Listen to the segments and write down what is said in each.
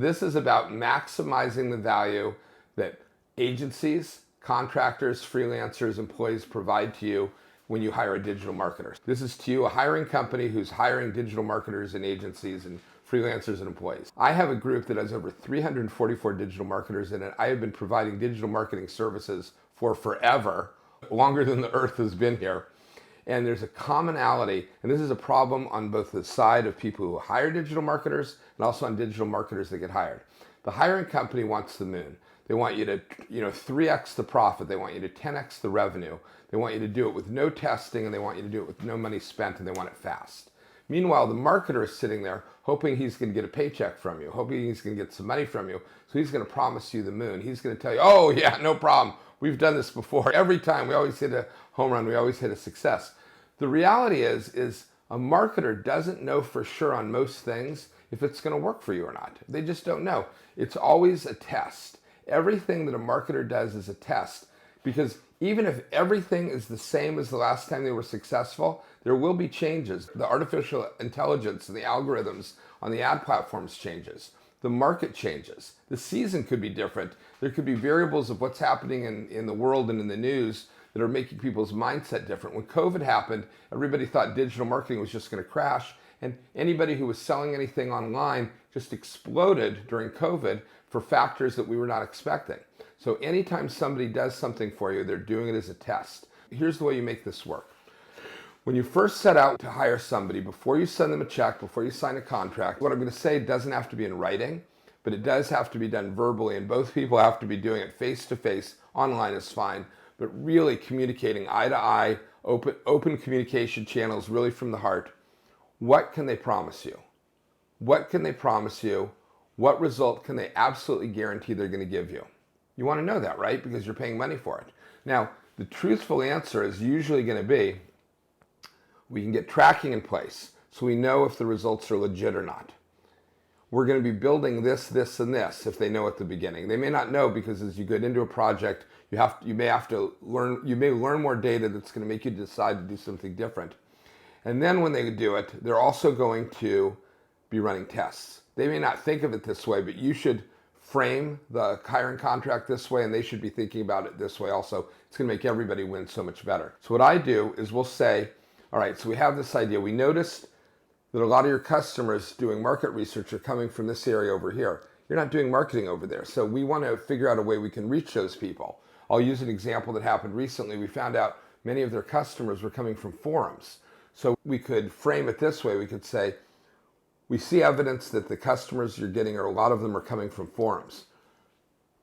This is about maximizing the value that agencies, contractors, freelancers, employees provide to you when you hire a digital marketer. This is to you, a hiring company who's hiring digital marketers and agencies and freelancers and employees. I have a group that has over 344 digital marketers in it. I have been providing digital marketing services for forever, longer than the earth has been here. And there's a commonality, and this is a problem on both the side of people who hire digital marketers and also on digital marketers that get hired. The hiring company wants the moon. They want you to, 3x the profit. They want you to 10x the revenue. They want you to do it with no testing, and they want you to do it with no money spent, and they want it fast. Meanwhile, the marketer is sitting there hoping he's going to get a paycheck from you, hoping he's going to get some money from you. So he's going to promise you the moon. He's going to tell you, oh yeah, no problem. We've done this before. Every time we always hit a home run. We always hit a success. The reality is a marketer doesn't know for sure on most things if it's going to work for you or not. They just don't know. It's always a test. Everything that a marketer does is a test, because even if everything is the same as the last time they were successful, there will be changes. The artificial intelligence and the algorithms on the ad platforms changes. The market changes. The season could be different. There could be variables of what's happening in the world and in the news that are making people's mindset different. When COVID happened, everybody thought digital marketing was just going to crash, and anybody who was selling anything online just exploded during COVID for factors that we were not expecting. So anytime somebody does something for you, they're doing it as a test. Here's the way you make this work. When you first set out to hire somebody, before you send them a check, before you sign a contract, what I'm going to say doesn't have to be in writing, but it does have to be done verbally, and both people have to be doing it face-to-face. Online is fine, but really communicating eye-to-eye, open communication channels, really from the heart. What can they promise you? What can they promise you? What result can they absolutely guarantee they're going to give you? You want to know that, right? Because you're paying money for it. Now, the truthful answer is usually going to be, we can get tracking in place so we know if the results are legit or not. We're going to be building this, this, and this if they know at the beginning. They may not know, because as you get into a project, you may learn more data that's going to make you decide to do something different. And then when they do it, they're also going to be running tests. They may not think of it this way, but you should frame the hiring contract this way, and they should be thinking about it this way also. It's going to make everybody win so much better. So what I do is we'll say, all right, so we have this idea. We noticed that a lot of your customers doing market research are coming from this area over here. You're not doing marketing over there. So we want to figure out a way we can reach those people. I'll use an example that happened recently. We found out many of their customers were coming from forums. So we could frame it this way. We could say, we see evidence that the customers you're getting, or a lot of them, are coming from forums.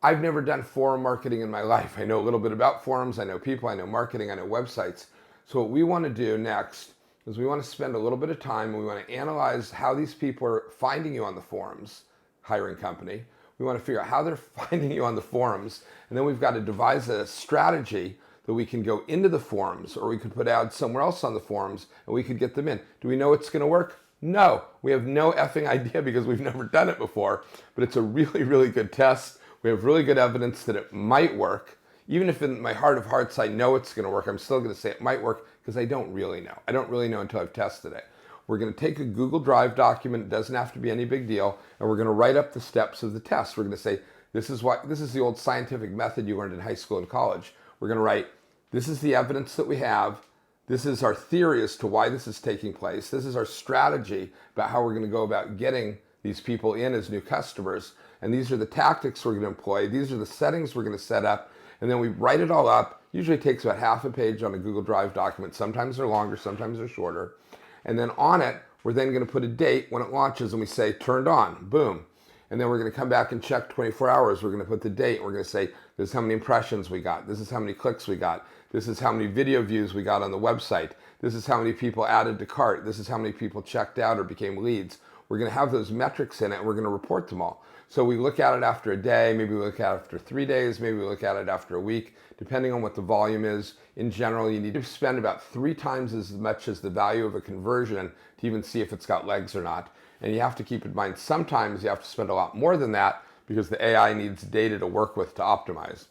I've never done forum marketing in my life. I know a little bit about forums. I know people, I know marketing, I know websites. So what we want to do next is we want to spend a little bit of time, and we want to analyze how these people are finding you on the forums, hiring company. We want to figure out how they're finding you on the forums, and then we've got to devise a strategy that we can go into the forums, or we could put ads somewhere else on the forums, and we could get them in. Do we know it's going to work? No, we have no effing idea, because we've never done it before, but it's a really, really good test. We have really good evidence that it might work. Even if in my heart of hearts I know it's going to work, I'm still going to say it might work, because I don't really know. I don't really know until I've tested it. We're going to take a Google Drive document. It doesn't have to be any big deal. And we're going to write up the steps of the test. We're going to say, this is the old scientific method you learned in high school and college. We're going to write, this is the evidence that we have. This is our theory as to why this is taking place. This is our strategy about how we're going to go about getting these people in as new customers. And these are the tactics we're going to employ. These are the settings we're going to set up. And then we write it all up. Usually it takes about half a page on a Google Drive document. Sometimes they're longer, sometimes they're shorter. And then on it, we're then going to put a date when it launches, and we say, turned on, boom. And then we're going to come back and check 24 hours. We're going to put the date. We're going to say, this is how many impressions we got. This is how many clicks we got. This is how many video views we got on the website. This is how many people added to cart. This is how many people checked out or became leads. We're going to have those metrics in it, and we're going to report them all. So we look at it after a day, maybe we look at it after 3 days, maybe we look at it after a week, depending on what the volume is. In general, you need to spend about 3 times as much as the value of a conversion to even see if it's got legs or not. And you have to keep in mind, sometimes you have to spend a lot more than that, because the AI needs data to work with to optimize.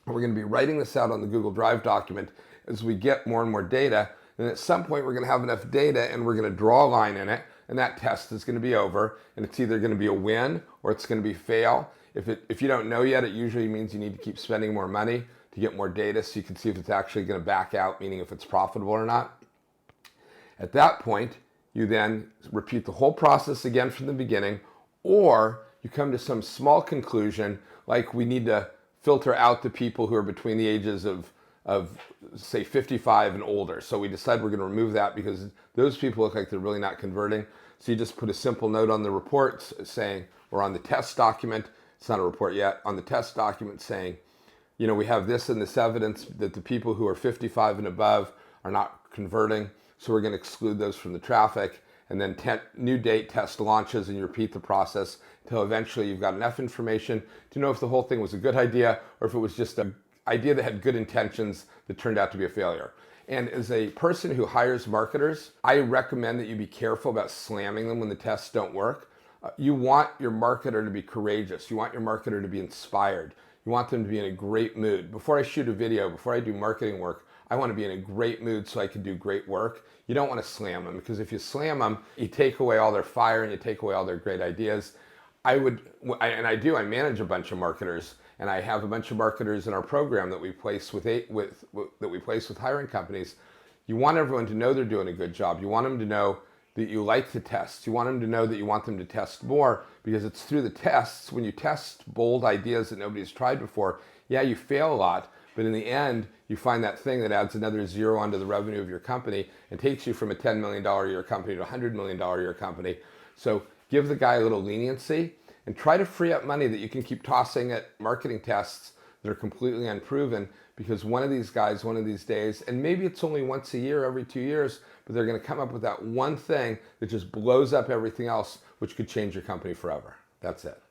And we're going to be writing this out on the Google Drive document as we get more and more data. And at some point, we're going to have enough data, and we're going to draw a line in it, and that test is going to be over, and it's either going to be a win or it's going to be fail. If you don't know yet, it usually means you need to keep spending more money to get more data so you can see if it's actually going to back out, meaning if it's profitable or not. At that point, you then repeat the whole process again from the beginning, or you come to some small conclusion, like we need to filter out the people who are between the ages of say 55 and older. So we decide we're going to remove that because those people look like they're really not converting. So you just put a simple note on the reports saying, or on the test document, it's not a report yet, on the test document saying, you know, we have this and this evidence that the people who are 55 and above are not converting. So we're going to exclude those from the traffic. And then new date test launches, and you repeat the process until eventually you've got enough information to know if the whole thing was a good idea or if it was just an idea that had good intentions that turned out to be a failure. And as a person who hires marketers, I recommend that you be careful about slamming them when the tests don't work. You want your marketer to be courageous. You want your marketer to be inspired. You want them to be in a great mood. Before I shoot a video, before I do marketing work, I want to be in a great mood so I can do great work. You don't want to slam them, because if you slam them, you take away all their fire and you take away all their great ideas. I manage a bunch of marketers, and I have a bunch of marketers in our program that we place with hiring companies. You want everyone to know they're doing a good job. You want them to know that you like to test. You want them to know that you want them to test more, because it's through the tests, when you test bold ideas that nobody's tried before, yeah, you fail a lot, but in the end, you find that thing that adds another zero onto the revenue of your company and takes you from a $10 million a year company to a $100 million a year company. So give the guy a little leniency and try to free up money that you can keep tossing at marketing tests that are completely unproven, because one of these guys, one of these days, and maybe it's only once a year, every 2 years, but they're going to come up with that one thing that just blows up everything else, which could change your company forever. That's it.